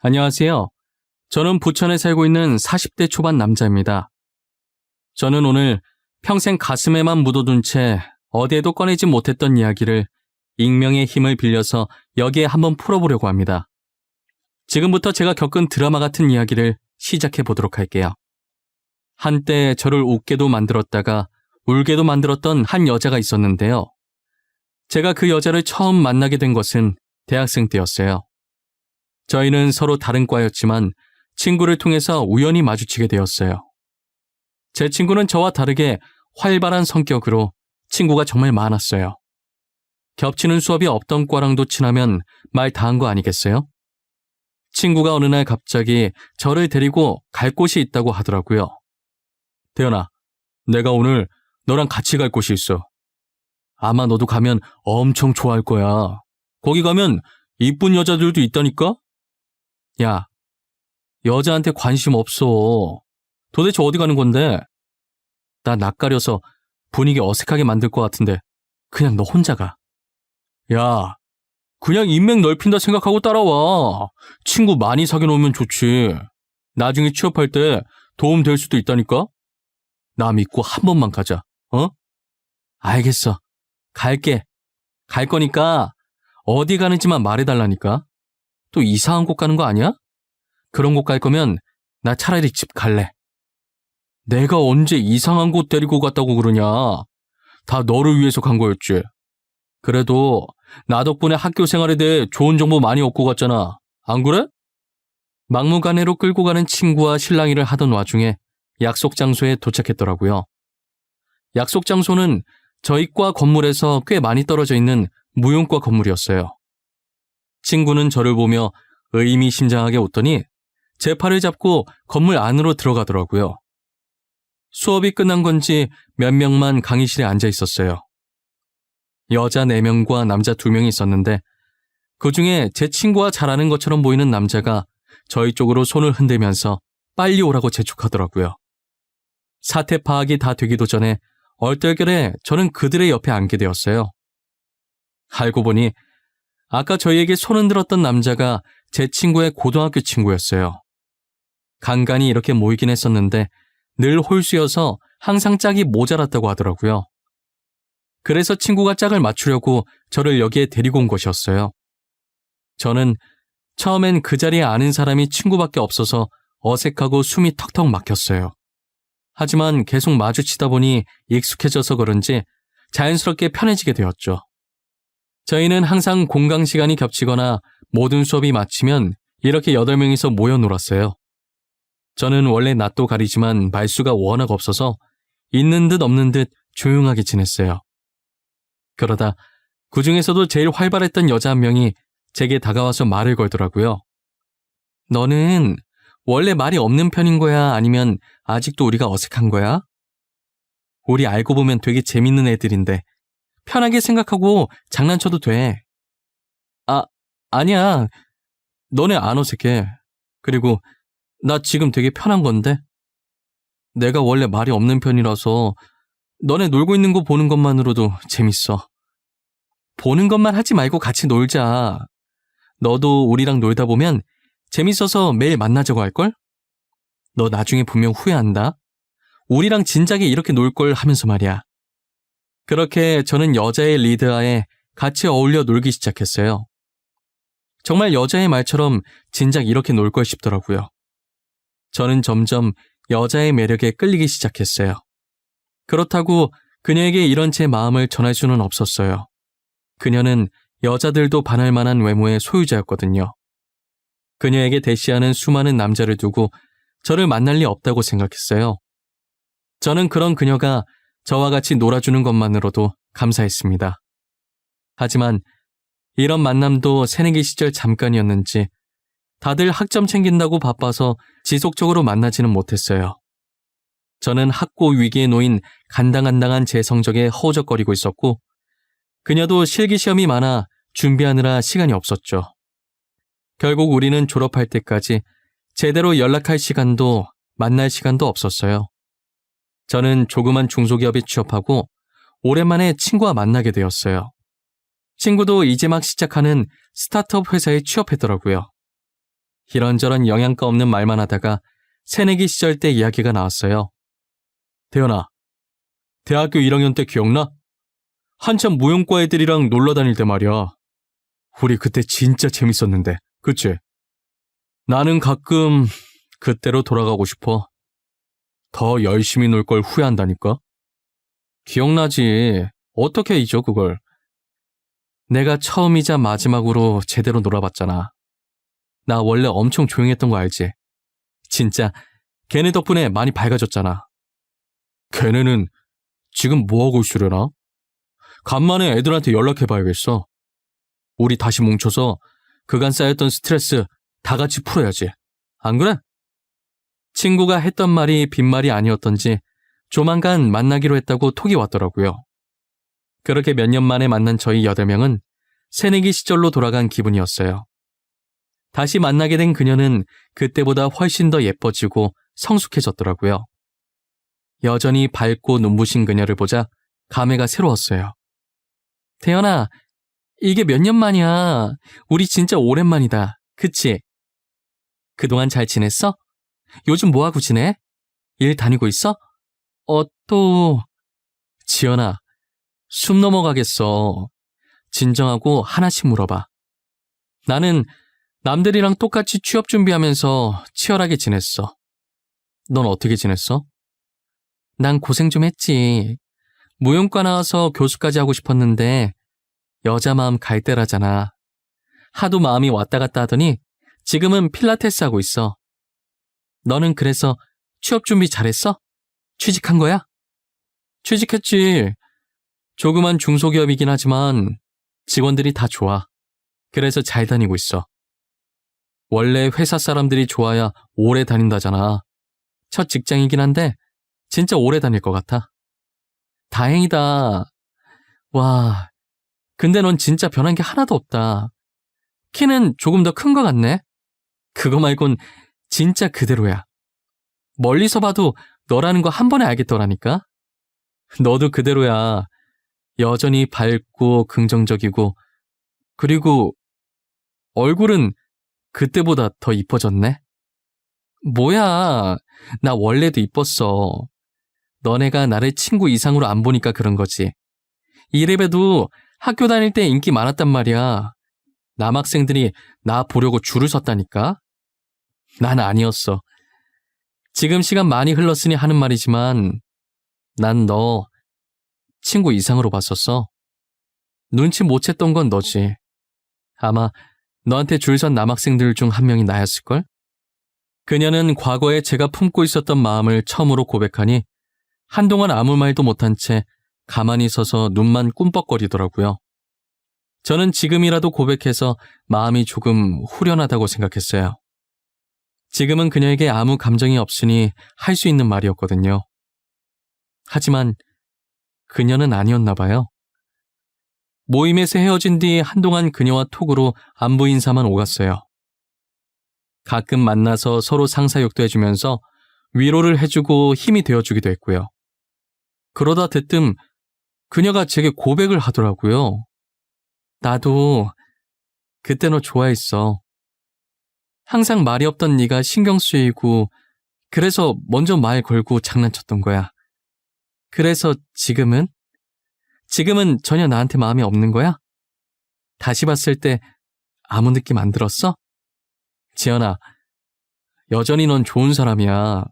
안녕하세요. 저는 부천에 살고 있는 40대 초반 남자입니다. 저는 오늘 평생 가슴에만 묻어둔 채 어디에도 꺼내지 못했던 이야기를 익명의 힘을 빌려서 여기에 한번 풀어보려고 합니다. 지금부터 제가 겪은 드라마 같은 이야기를 시작해 보도록 할게요. 한때 저를 웃게도 만들었다가 울게도 만들었던 한 여자가 있었는데요. 제가 그 여자를 처음 만나게 된 것은 대학생 때였어요. 저희는 서로 다른 과였지만 친구를 통해서 우연히 마주치게 되었어요. 제 친구는 저와 다르게 활발한 성격으로 친구가 정말 많았어요. 겹치는 수업이 없던 과랑도 친하면 말 다 한 거 아니겠어요? 친구가 어느 날 갑자기 저를 데리고 갈 곳이 있다고 하더라고요. 태연아, 내가 오늘 너랑 같이 갈 곳이 있어. 아마 너도 가면 엄청 좋아할 거야. 거기 가면 이쁜 여자들도 있다니까? 야, 여자한테 관심 없어. 도대체 어디 가는 건데? 나 낯가려서 분위기 어색하게 만들 것 같은데 그냥 너 혼자 가. 야, 그냥 인맥 넓힌다 생각하고 따라와. 친구 많이 사귀어 놓으면 좋지. 나중에 취업할 때 도움 될 수도 있다니까? 나 믿고 한 번만 가자. 어? 알겠어. 갈게. 갈 거니까 어디 가는지만 말해달라니까. 또 이상한 곳 가는 거 아니야? 그런 곳 갈 거면 나 차라리 집 갈래. 내가 언제 이상한 곳 데리고 갔다고 그러냐. 다 너를 위해서 간 거였지. 그래도 나 덕분에 학교 생활에 대해 좋은 정보 많이 얻고 갔잖아. 안 그래? 막무가내로 끌고 가는 친구와 실랑이를 하던 와중에 약속 장소에 도착했더라고요. 약속 장소는 저희 과 건물에서 꽤 많이 떨어져 있는 무용과 건물이었어요. 친구는 저를 보며 의미심장하게 웃더니 제 팔을 잡고 건물 안으로 들어가더라고요. 수업이 끝난 건지 몇 명만 강의실에 앉아 있었어요. 여자 4명과 남자 2명이 있었는데 그중에 제 친구와 잘 아는 것처럼 보이는 남자가 저희 쪽으로 손을 흔들면서 빨리 오라고 재촉하더라고요. 사태 파악이 다 되기도 전에 얼떨결에 저는 그들의 옆에 앉게 되었어요. 알고 보니 아까 저희에게 손 흔들었던 남자가 제 친구의 고등학교 친구였어요. 간간히 이렇게 모이긴 했었는데 늘 홀수여서 항상 짝이 모자랐다고 하더라고요. 그래서 친구가 짝을 맞추려고 저를 여기에 데리고 온 것이었어요. 저는 처음엔 그 자리에 아는 사람이 친구밖에 없어서 어색하고 숨이 턱턱 막혔어요. 하지만 계속 마주치다 보니 익숙해져서 그런지 자연스럽게 편해지게 되었죠. 저희는 항상 공강 시간이 겹치거나 모든 수업이 마치면 이렇게 8명이서 모여 놀았어요. 저는 원래 낯도 가리지만 말수가 워낙 없어서 있는 듯 없는 듯 조용하게 지냈어요. 그러다 그 중에서도 제일 활발했던 여자 한 명이 제게 다가와서 말을 걸더라고요. 너는 원래 말이 없는 편인 거야? 아니면 아직도 우리가 어색한 거야? 우리 알고 보면 되게 재밌는 애들인데 편하게 생각하고 장난쳐도 돼. 아니야. 너네 안 어색해. 그리고 나 지금 되게 편한 건데? 내가 원래 말이 없는 편이라서 너네 놀고 있는 거 보는 것만으로도 재밌어. 보는 것만 하지 말고 같이 놀자. 너도 우리랑 놀다 보면 재밌어서 매일 만나자고 할걸? 너 나중에 분명 후회한다. 우리랑 진작에 이렇게 놀 걸 하면서 말이야. 그렇게 저는 여자의 리드하에 같이 어울려 놀기 시작했어요. 정말 여자의 말처럼 진작 이렇게 놀 걸 싶더라고요. 저는 점점 여자의 매력에 끌리기 시작했어요. 그렇다고 그녀에게 이런 제 마음을 전할 수는 없었어요. 그녀는 여자들도 반할 만한 외모의 소유자였거든요. 그녀에게 대시하는 수많은 남자를 두고 저를 만날 리 없다고 생각했어요. 저는 그런 그녀가 저와 같이 놀아주는 것만으로도 감사했습니다. 하지만 이런 만남도 새내기 시절 잠깐이었는지 다들 학점 챙긴다고 바빠서 지속적으로 만나지는 못했어요. 저는 학고 위기에 놓인 간당간당한 제 성적에 허우적거리고 있었고 그녀도 실기시험이 많아 준비하느라 시간이 없었죠. 결국 우리는 졸업할 때까지 제대로 연락할 시간도 만날 시간도 없었어요. 저는 조그만 중소기업에 취업하고 오랜만에 친구와 만나게 되었어요. 친구도 이제 막 시작하는 스타트업 회사에 취업했더라고요. 이런저런 영양가 없는 말만 하다가 새내기 시절 때 이야기가 나왔어요. 태연아, 대학교 1학년 때 기억나? 한참 무용과 애들이랑 놀러 다닐 때 말이야. 우리 그때 진짜 재밌었는데, 그치? 나는 가끔 그때로 돌아가고 싶어. 더 열심히 놀 걸 후회한다니까? 기억나지? 어떻게 잊어, 그걸? 내가 처음이자 마지막으로 제대로 놀아봤잖아. 나 원래 엄청 조용했던 거 알지? 진짜 걔네 덕분에 많이 밝아졌잖아. 걔네는 지금 뭐하고 있으려나? 간만에 애들한테 연락해봐야겠어. 우리 다시 뭉쳐서 그간 쌓였던 스트레스 다 같이 풀어야지. 안 그래? 친구가 했던 말이 빈말이 아니었던지 조만간 만나기로 했다고 톡이 왔더라고요. 그렇게 몇 년 만에 만난 저희 8명은 새내기 시절로 돌아간 기분이었어요. 다시 만나게 된 그녀는 그때보다 훨씬 더 예뻐지고 성숙해졌더라고요. 여전히 밝고 눈부신 그녀를 보자 감회가 새로웠어요. 태연아, 이게 몇 년 만이야. 우리 진짜 오랜만이다. 그치? 그동안 잘 지냈어? 요즘 뭐하고 지내? 일 다니고 있어? 지연아, 숨 넘어가겠어. 진정하고 하나씩 물어봐. 나는 남들이랑 똑같이 취업 준비하면서 치열하게 지냈어. 넌 어떻게 지냈어? 난 고생 좀 했지. 무용과 나와서 교수까지 하고 싶었는데 여자 마음 갈대라잖아. 하도 마음이 왔다 갔다 하더니 지금은 필라테스 하고 있어. 너는 그래서 취업 준비 잘했어? 취직한 거야? 취직했지. 조그만 중소기업이긴 하지만 직원들이 다 좋아. 그래서 잘 다니고 있어. 원래 회사 사람들이 좋아야 오래 다닌다잖아. 첫 직장이긴 한데 진짜 오래 다닐 것 같아. 다행이다. 와, 근데 넌 진짜 변한 게 하나도 없다. 키는 조금 더 큰 것 같네. 그거 말곤 진짜 그대로야. 멀리서 봐도 너라는 거 한 번에 알겠더라니까. 너도 그대로야. 여전히 밝고 긍정적이고 그리고 얼굴은 그때보다 더 이뻐졌네. 뭐야, 나 원래도 이뻤어. 너네가 나를 친구 이상으로 안 보니까 그런 거지. 이래봬도 학교 다닐 때 인기 많았단 말이야. 남학생들이 나 보려고 줄을 섰다니까. 난 아니었어. 지금 시간 많이 흘렀으니 하는 말이지만 난 너 친구 이상으로 봤었어. 눈치 못 챘던 건 너지. 아마 너한테 줄 선 남학생들 중 한 명이 나였을걸? 그녀는 과거에 제가 품고 있었던 마음을 처음으로 고백하니 한동안 아무 말도 못한 채 가만히 서서 눈만 꿈뻑거리더라고요. 저는 지금이라도 고백해서 마음이 조금 후련하다고 생각했어요. 지금은 그녀에게 아무 감정이 없으니 할 수 있는 말이었거든요. 하지만 그녀는 아니었나 봐요. 모임에서 헤어진 뒤 한동안 그녀와 톡으로 안부 인사만 오갔어요. 가끔 만나서 서로 상사욕도 해주면서 위로를 해주고 힘이 되어주기도 했고요. 그러다 대뜸 그녀가 제게 고백을 하더라고요. 나도 그때 너 좋아했어. 항상 말이 없던 네가 신경 쓰이고 그래서 먼저 말 걸고 장난쳤던 거야. 그래서 지금은 전혀 나한테 마음이 없는 거야? 다시 봤을 때 아무 느낌 안 들었어? 지연아, 여전히 넌 좋은 사람이야.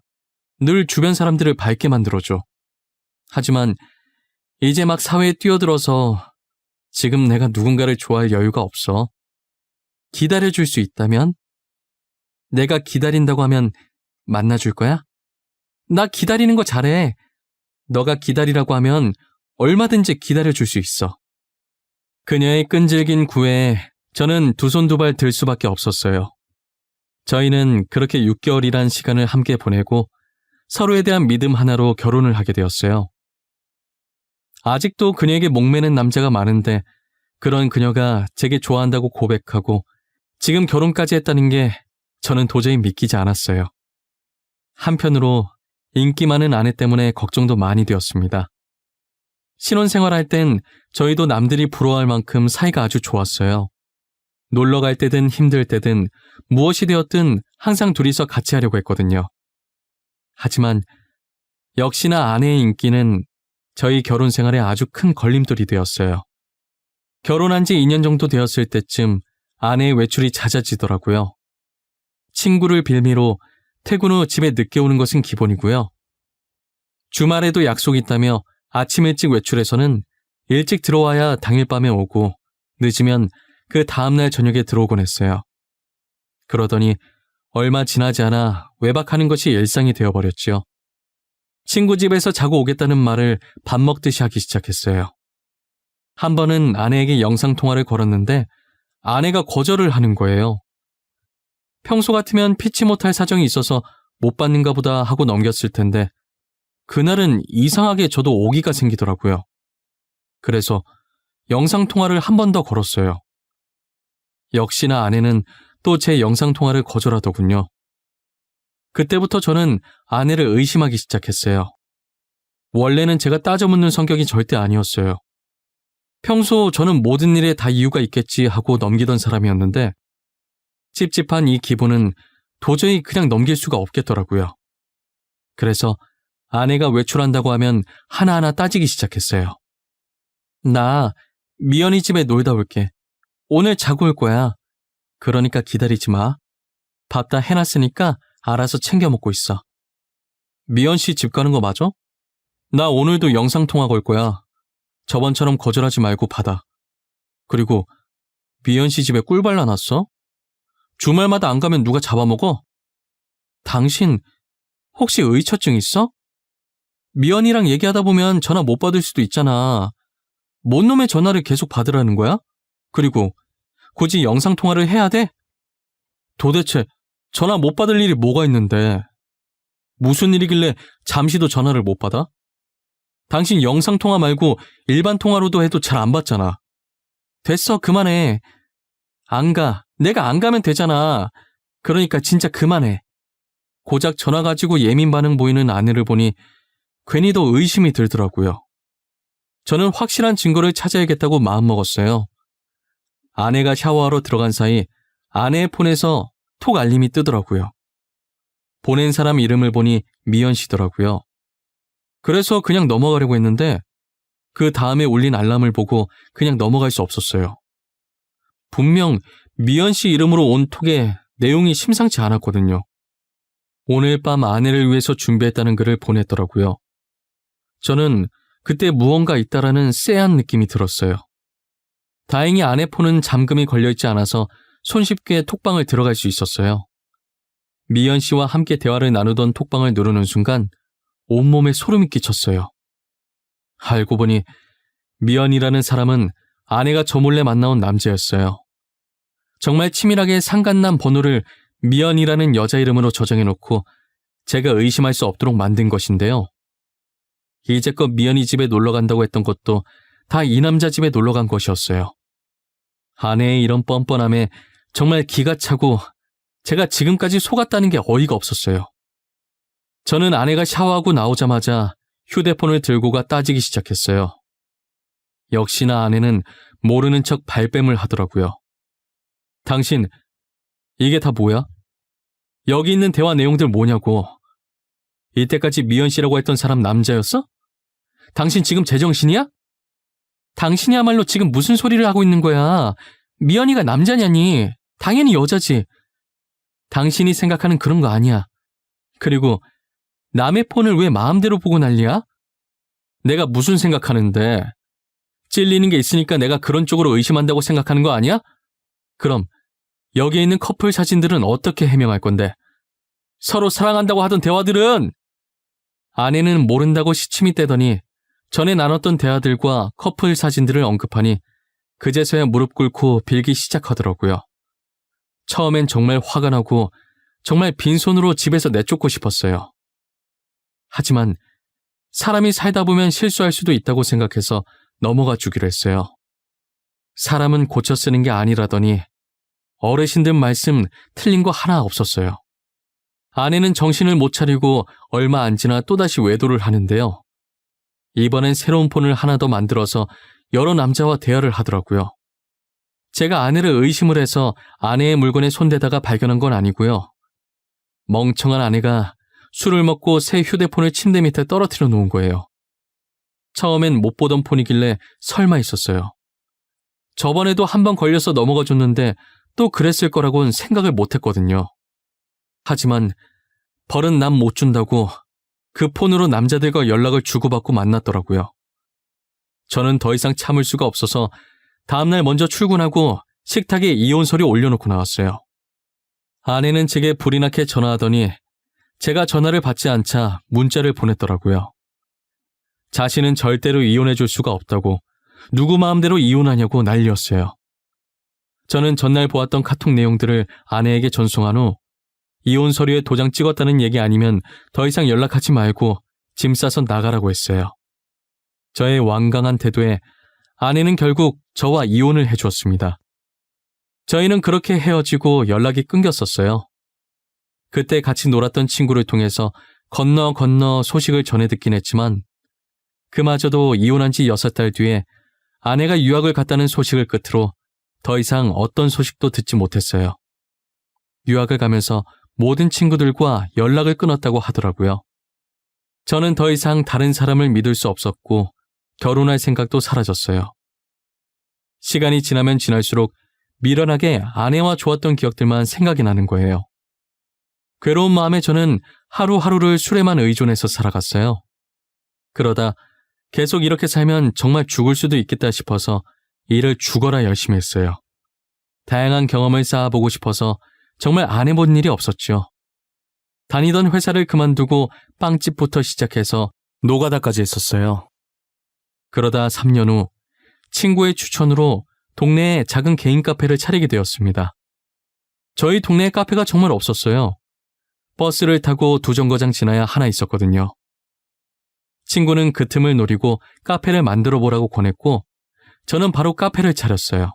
늘 주변 사람들을 밝게 만들어줘. 하지만 이제 막 사회에 뛰어들어서 지금 내가 누군가를 좋아할 여유가 없어. 기다려줄 수 있다면? 내가 기다린다고 하면 만나줄 거야? 나 기다리는 거 잘해. 너가 기다리라고 하면 얼마든지 기다려줄 수 있어. 그녀의 끈질긴 구애에 저는 두 손 두 발 들 수밖에 없었어요. 저희는 그렇게 6개월이란 시간을 함께 보내고 서로에 대한 믿음 하나로 결혼을 하게 되었어요. 아직도 그녀에게 목매는 남자가 많은데 그런 그녀가 제게 좋아한다고 고백하고 지금 결혼까지 했다는 게 저는 도저히 믿기지 않았어요. 한편으로 인기 많은 아내 때문에 걱정도 많이 되었습니다. 신혼생활 할 땐 저희도 남들이 부러워할 만큼 사이가 아주 좋았어요. 놀러 갈 때든 힘들 때든 무엇이 되었든 항상 둘이서 같이 하려고 했거든요. 하지만 역시나 아내의 인기는 저희 결혼 생활에 아주 큰 걸림돌이 되었어요. 결혼한 지 2년 정도 되었을 때쯤 아내의 외출이 잦아지더라고요. 친구를 빌미로 퇴근 후 집에 늦게 오는 것은 기본이고요. 주말에도 약속이 있다며 아침 일찍 외출해서는 일찍 들어와야 당일 밤에 오고 늦으면 그 다음날 저녁에 들어오곤 했어요. 그러더니 얼마 지나지 않아 외박하는 것이 일상이 되어버렸지요. 친구 집에서 자고 오겠다는 말을 밥 먹듯이 하기 시작했어요. 한 번은 아내에게 영상통화를 걸었는데 아내가 거절을 하는 거예요. 평소 같으면 피치 못할 사정이 있어서 못 받는가 보다 하고 넘겼을 텐데 그날은 이상하게 저도 오기가 생기더라고요. 그래서 영상통화를 한 번 더 걸었어요. 역시나 아내는 또 제 영상통화를 거절하더군요. 그때부터 저는 아내를 의심하기 시작했어요. 원래는 제가 따져 묻는 성격이 절대 아니었어요. 평소 저는 모든 일에 다 이유가 있겠지 하고 넘기던 사람이었는데 찝찝한 이 기분은 도저히 그냥 넘길 수가 없겠더라고요. 그래서 아내가 외출한다고 하면 하나하나 따지기 시작했어요. 나 미연이 집에 놀다 올게. 오늘 자고 올 거야. 그러니까 기다리지 마. 밥 다 해놨으니까 알아서 챙겨 먹고 있어. 미연 씨 집 가는 거 맞아? 나 오늘도 영상통화 걸 거야. 저번처럼 거절하지 말고 받아. 그리고 미연 씨 집에 꿀 발라놨어? 주말마다 안 가면 누가 잡아먹어? 당신 혹시 의처증 있어? 미연이랑 얘기하다 보면 전화 못 받을 수도 있잖아. 뭔 놈의 전화를 계속 받으라는 거야? 그리고 굳이 영상통화를 해야 돼? 도대체 전화 못 받을 일이 뭐가 있는데 무슨 일이길래 잠시도 전화를 못 받아? 당신 영상통화 말고 일반 통화로도 해도 잘 안 받잖아. 됐어, 그만해. 안 가. 내가 안 가면 되잖아. 그러니까 진짜 그만해. 고작 전화 가지고 예민 반응 보이는 아내를 보니 괜히 더 의심이 들더라고요. 저는 확실한 증거를 찾아야겠다고 마음먹었어요. 아내가 샤워하러 들어간 사이 아내의 폰에서 톡 알림이 뜨더라고요. 보낸 사람 이름을 보니 미연 씨더라고요. 그래서 그냥 넘어가려고 했는데 그 다음에 울린 알람을 보고 그냥 넘어갈 수 없었어요. 분명 미연 씨 이름으로 온 톡에 내용이 심상치 않았거든요. 오늘 밤 아내를 위해서 준비했다는 글을 보냈더라고요. 저는 그때 무언가 있다라는 쎄한 느낌이 들었어요. 다행히 아내 폰은 잠금이 걸려있지 않아서 손쉽게 톡방을 들어갈 수 있었어요. 미연 씨와 함께 대화를 나누던 톡방을 누르는 순간 온몸에 소름이 끼쳤어요. 알고 보니 미연이라는 사람은 아내가 저 몰래 만나온 남자였어요. 정말 치밀하게 상간남 번호를 미연이라는 여자 이름으로 저장해놓고 제가 의심할 수 없도록 만든 것인데요. 이제껏 미연이 집에 놀러 간다고 했던 것도 다 이 남자 집에 놀러 간 것이었어요. 아내의 이런 뻔뻔함에 정말 기가 차고 제가 지금까지 속았다는 게 어이가 없었어요. 저는 아내가 샤워하고 나오자마자 휴대폰을 들고가 따지기 시작했어요. 역시나 아내는 모르는 척 발뺌을 하더라고요. 당신, 이게 다 뭐야? 여기 있는 대화 내용들 뭐냐고. 이때까지 미연 씨라고 했던 사람 남자였어? 당신 지금 제정신이야? 당신이야말로 지금 무슨 소리를 하고 있는 거야? 미연이가 남자냐니? 당연히 여자지. 당신이 생각하는 그런 거 아니야. 그리고 남의 폰을 왜 마음대로 보고 난리야? 내가 무슨 생각하는데? 찔리는 게 있으니까 내가 그런 쪽으로 의심한다고 생각하는 거 아니야? 그럼 여기에 있는 커플 사진들은 어떻게 해명할 건데? 서로 사랑한다고 하던 대화들은? 아내는 모른다고 시침이 떼더니 전에 나눴던 대화들과 커플 사진들을 언급하니 그제서야 무릎 꿇고 빌기 시작하더라고요. 처음엔 정말 화가 나고 정말 빈손으로 집에서 내쫓고 싶었어요. 하지만 사람이 살다 보면 실수할 수도 있다고 생각해서 넘어가 주기로 했어요. 사람은 고쳐 쓰는 게 아니라더니 어르신들 말씀 틀린 거 하나 없었어요. 아내는 정신을 못 차리고 얼마 안 지나 또다시 외도를 하는데요. 이번엔 새로운 폰을 하나 더 만들어서 여러 남자와 대화를 하더라고요. 제가 아내를 의심을 해서 아내의 물건에 손대다가 발견한 건 아니고요. 멍청한 아내가 술을 먹고 새 휴대폰을 침대 밑에 떨어뜨려 놓은 거예요. 처음엔 못 보던 폰이길래 설마 있었어요. 저번에도 한 번 걸려서 넘어가 줬는데 또 그랬을 거라고는 생각을 못 했거든요. 하지만 벌은 남 못 준다고 그 폰으로 남자들과 연락을 주고받고 만났더라고요. 저는 더 이상 참을 수가 없어서 다음날 먼저 출근하고 식탁에 이혼 서류 올려놓고 나왔어요. 아내는 제게 불이 나게 전화하더니 제가 전화를 받지 않자 문자를 보냈더라고요. 자신은 절대로 이혼해 줄 수가 없다고, 누구 마음대로 이혼하냐고 난리였어요. 저는 전날 보았던 카톡 내용들을 아내에게 전송한 후 이혼 서류에 도장 찍었다는 얘기 아니면 더 이상 연락하지 말고 짐 싸서 나가라고 했어요. 저의 완강한 태도에 아내는 결국 저와 이혼을 해주었습니다. 저희는 그렇게 헤어지고 연락이 끊겼었어요. 그때 같이 놀았던 친구를 통해서 건너 소식을 전해 듣긴 했지만 그마저도 이혼한 지 6달 뒤에 아내가 유학을 갔다는 소식을 끝으로 더 이상 어떤 소식도 듣지 못했어요. 유학을 가면서 모든 친구들과 연락을 끊었다고 하더라고요. 저는 더 이상 다른 사람을 믿을 수 없었고 결혼할 생각도 사라졌어요. 시간이 지나면 지날수록 미련하게 아내와 좋았던 기억들만 생각이 나는 거예요. 괴로운 마음에 저는 하루하루를 술에만 의존해서 살아갔어요. 그러다 계속 이렇게 살면 정말 죽을 수도 있겠다 싶어서 일을 죽어라 열심히 했어요. 다양한 경험을 쌓아보고 싶어서 정말 안 해본 일이 없었죠. 다니던 회사를 그만두고 빵집부터 시작해서 노가다까지 했었어요. 그러다 3년 후 친구의 추천으로 동네에 작은 개인 카페를 차리게 되었습니다. 저희 동네에 카페가 정말 없었어요. 버스를 타고 2정거장 지나야 하나 있었거든요. 친구는 그 틈을 노리고 카페를 만들어 보라고 권했고 저는 바로 카페를 차렸어요.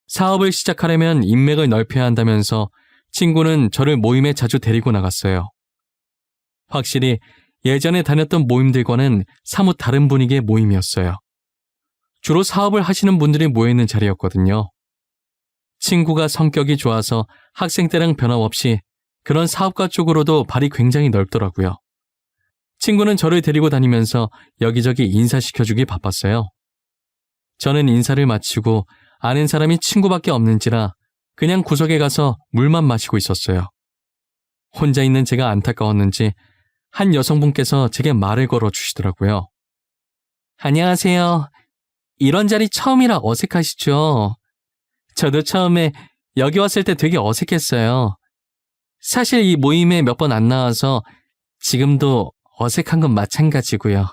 사업을 시작하려면 인맥을 넓혀야 한다면서 친구는 저를 모임에 자주 데리고 나갔어요. 확실히 예전에 다녔던 모임들과는 사뭇 다른 분위기의 모임이었어요. 주로 사업을 하시는 분들이 모여있는 자리였거든요. 친구가 성격이 좋아서 학생 때랑 변함없이 그런 사업가 쪽으로도 발이 굉장히 넓더라고요. 친구는 저를 데리고 다니면서 여기저기 인사시켜주기 바빴어요. 저는 인사를 마치고 아는 사람이 친구밖에 없는지라 그냥 구석에 가서 물만 마시고 있었어요. 혼자 있는 제가 안타까웠는지 한 여성분께서 제게 말을 걸어주시더라고요. 안녕하세요. 이런 자리 처음이라 어색하시죠? 저도 처음에 여기 왔을 때 되게 어색했어요. 사실 이 모임에 몇 번 안 나와서 지금도 어색한 건 마찬가지고요.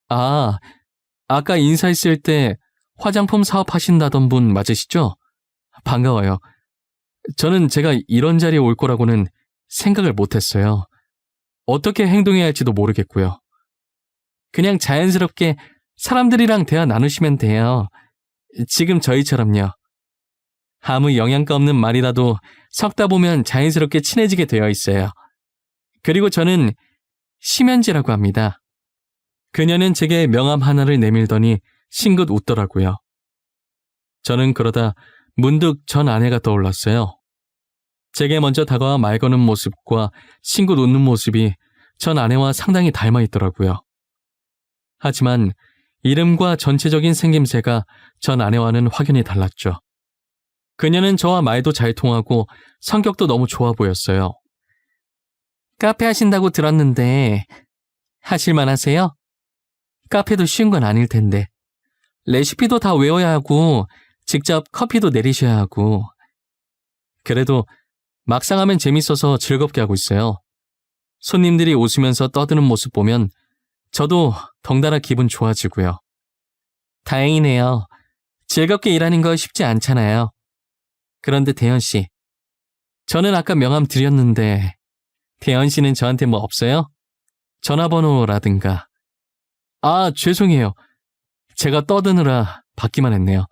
아, 아까 인사했을 때 화장품 사업하신다던 분 맞으시죠? 반가워요. 저는 제가 이런 자리에 올 거라고는 생각을 못했어요. 어떻게 행동해야 할지도 모르겠고요. 그냥 자연스럽게 사람들이랑 대화 나누시면 돼요. 지금 저희처럼요. 아무 영양가 없는 말이라도 섞다 보면 자연스럽게 친해지게 되어 있어요. 그리고 저는 심연지라고 합니다. 그녀는 제게 명함 하나를 내밀더니 싱긋 웃더라고요. 저는 그러다 문득 전 아내가 떠올랐어요. 제게 먼저 다가와 말 거는 모습과 싱긋 웃는 모습이 전 아내와 상당히 닮아 있더라고요. 하지만 이름과 전체적인 생김새가 전 아내와는 확연히 달랐죠. 그녀는 저와 말도 잘 통하고 성격도 너무 좋아 보였어요. 카페 하신다고 들었는데 하실만 하세요? 카페도 쉬운 건 아닐 텐데. 레시피도 다 외워야 하고 직접 커피도 내리셔야 하고. 그래도 막상 하면 재밌어서 즐겁게 하고 있어요. 손님들이 웃으면서 떠드는 모습 보면 저도 덩달아 기분 좋아지고요. 다행이네요. 즐겁게 일하는 거 쉽지 않잖아요. 그런데 대현 씨, 저는 아까 명함 드렸는데 대현 씨는 저한테 뭐 없어요? 전화번호라든가. 아, 죄송해요. 제가 떠드느라 받기만 했네요.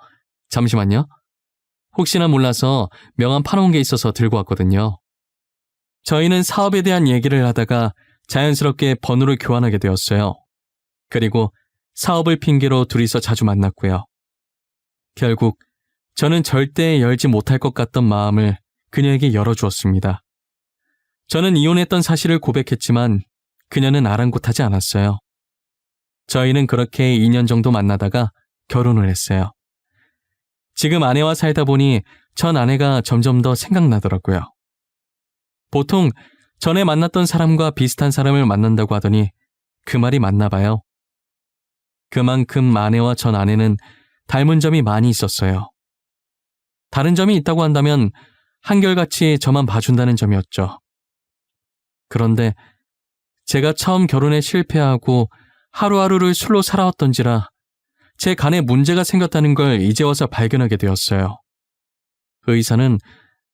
잠시만요. 혹시나 몰라서 명함 파놓은 게 있어서 들고 왔거든요. 저희는 사업에 대한 얘기를 하다가 자연스럽게 번호를 교환하게 되었어요. 그리고 사업을 핑계로 둘이서 자주 만났고요. 결국 저는 절대 열지 못할 것 같던 마음을 그녀에게 열어주었습니다. 저는 이혼했던 사실을 고백했지만 그녀는 아랑곳하지 않았어요. 저희는 그렇게 2년 정도 만나다가 결혼을 했어요. 지금 아내와 살다 보니 전 아내가 점점 더 생각나더라고요. 보통 전에 만났던 사람과 비슷한 사람을 만난다고 하더니 그 말이 맞나 봐요. 그만큼 아내와 전 아내는 닮은 점이 많이 있었어요. 다른 점이 있다고 한다면 한결같이 저만 봐준다는 점이었죠. 그런데 제가 처음 결혼에 실패하고 하루하루를 술로 살아왔던지라 제 간에 문제가 생겼다는 걸 이제 와서 발견하게 되었어요. 의사는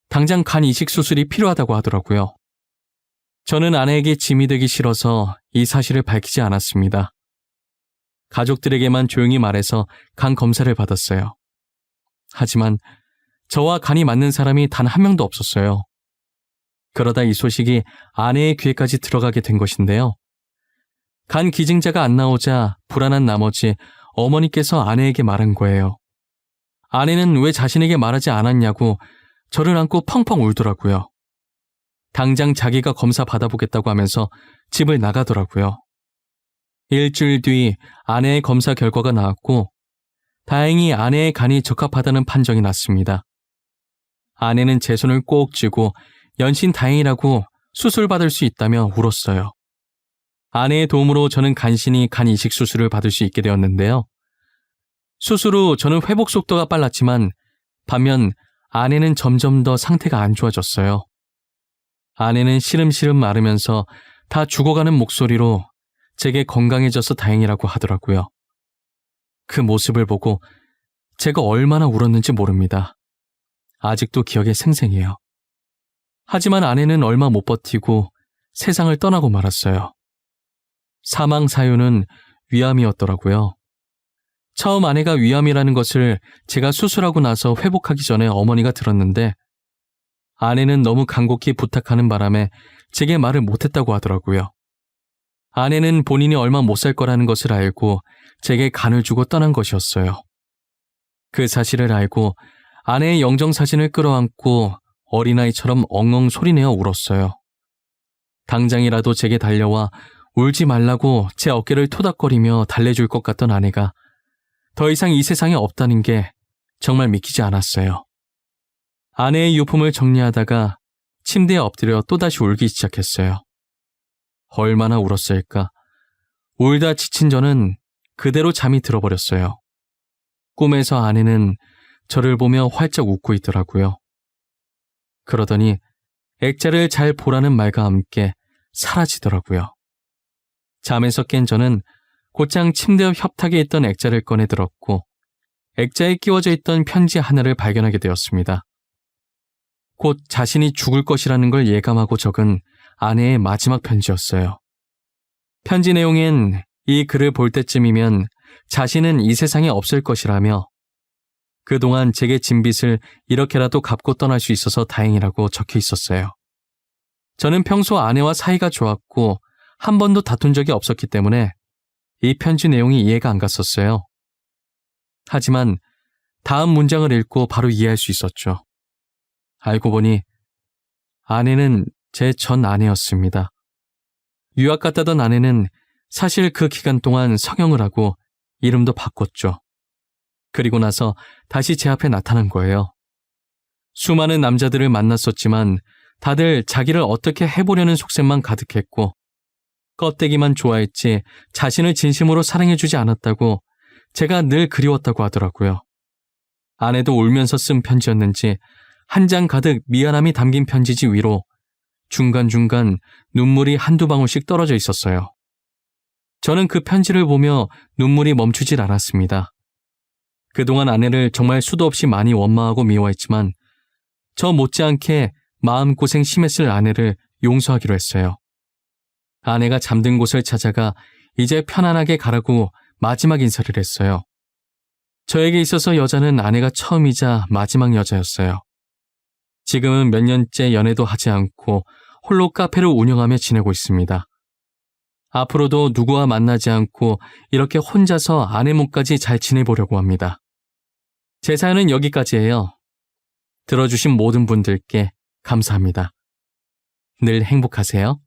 당장 간 이식 수술이 필요하다고 하더라고요. 저는 아내에게 짐이 되기 싫어서 이 사실을 밝히지 않았습니다. 가족들에게만 조용히 말해서 간 검사를 받았어요. 하지만 저와 간이 맞는 사람이 단 한 명도 없었어요. 그러다 이 소식이 아내의 귀에까지 들어가게 된 것인데요. 간 기증자가 안 나오자 불안한 나머지 어머니께서 아내에게 말한 거예요. 아내는 왜 자신에게 말하지 않았냐고 저를 안고 펑펑 울더라고요. 당장 자기가 검사 받아보겠다고 하면서 집을 나가더라고요. 일주일 뒤 아내의 검사 결과가 나왔고 다행히 아내의 간이 적합하다는 판정이 났습니다. 아내는 제 손을 꼭 쥐고 연신 다행이라고 수술받을 수 있다며 울었어요. 아내의 도움으로 저는 간신히 간 이식 수술을 받을 수 있게 되었는데요. 수술 후 저는 회복 속도가 빨랐지만 반면 아내는 점점 더 상태가 안 좋아졌어요. 아내는 시름시름 마르면서 다 죽어가는 목소리로 제게 건강해져서 다행이라고 하더라고요. 그 모습을 보고 제가 얼마나 울었는지 모릅니다. 아직도 기억에 생생해요. 하지만 아내는 얼마 못 버티고 세상을 떠나고 말았어요. 사망 사유는 위암이었더라고요. 처음 아내가 위암이라는 것을 제가 수술하고 나서 회복하기 전에 어머니가 들었는데 아내는 너무 간곡히 부탁하는 바람에 제게 말을 못했다고 하더라고요. 아내는 본인이 얼마 못 살 거라는 것을 알고 제게 간을 주고 떠난 것이었어요. 그 사실을 알고 아내의 영정사진을 끌어안고 어린아이처럼 엉엉 소리내어 울었어요. 당장이라도 제게 달려와 울지 말라고 제 어깨를 토닥거리며 달래줄 것 같던 아내가 더 이상 이 세상에 없다는 게 정말 믿기지 않았어요. 아내의 유품을 정리하다가 침대에 엎드려 또다시 울기 시작했어요. 얼마나 울었을까. 울다 지친 저는 그대로 잠이 들어버렸어요. 꿈에서 아내는 저를 보며 활짝 웃고 있더라고요. 그러더니 액자를 잘 보라는 말과 함께 사라지더라고요. 잠에서 깬 저는 곧장 침대 옆 협탁에 있던 액자를 꺼내 들었고 액자에 끼워져 있던 편지 하나를 발견하게 되었습니다. 곧 자신이 죽을 것이라는 걸 예감하고 적은 아내의 마지막 편지였어요. 편지 내용엔 이 글을 볼 때쯤이면 자신은 이 세상에 없을 것이라며 그동안 제게 진 빚을 이렇게라도 갚고 떠날 수 있어서 다행이라고 적혀 있었어요. 저는 평소 아내와 사이가 좋았고 한 번도 다툰 적이 없었기 때문에 이 편지 내용이 이해가 안 갔었어요. 하지만 다음 문장을 읽고 바로 이해할 수 있었죠. 알고 보니 아내는 제 전 아내였습니다. 유학 갔다던 아내는 사실 그 기간 동안 성형을 하고 이름도 바꿨죠. 그리고 나서 다시 제 앞에 나타난 거예요. 수많은 남자들을 만났었지만 다들 자기를 어떻게 해보려는 속셈만 가득했고 껍데기만 좋아했지 자신을 진심으로 사랑해주지 않았다고 제가 늘 그리웠다고 하더라고요. 아내도 울면서 쓴 편지였는지 한 장 가득 미안함이 담긴 편지지 위로 중간중간 눈물이 한두 방울씩 떨어져 있었어요. 저는 그 편지를 보며 눈물이 멈추질 않았습니다. 그동안 아내를 정말 수도 없이 많이 원망하고 미워했지만 저 못지않게 마음고생 심했을 아내를 용서하기로 했어요. 아내가 잠든 곳을 찾아가 이제 편안하게 가라고 마지막 인사를 했어요. 저에게 있어서 여자는 아내가 처음이자 마지막 여자였어요. 지금은 몇 년째 연애도 하지 않고 홀로 카페를 운영하며 지내고 있습니다. 앞으로도 누구와 만나지 않고 이렇게 혼자서 아내 몸까지 잘 지내보려고 합니다. 제 사연은 여기까지예요. 들어주신 모든 분들께 감사합니다. 늘 행복하세요.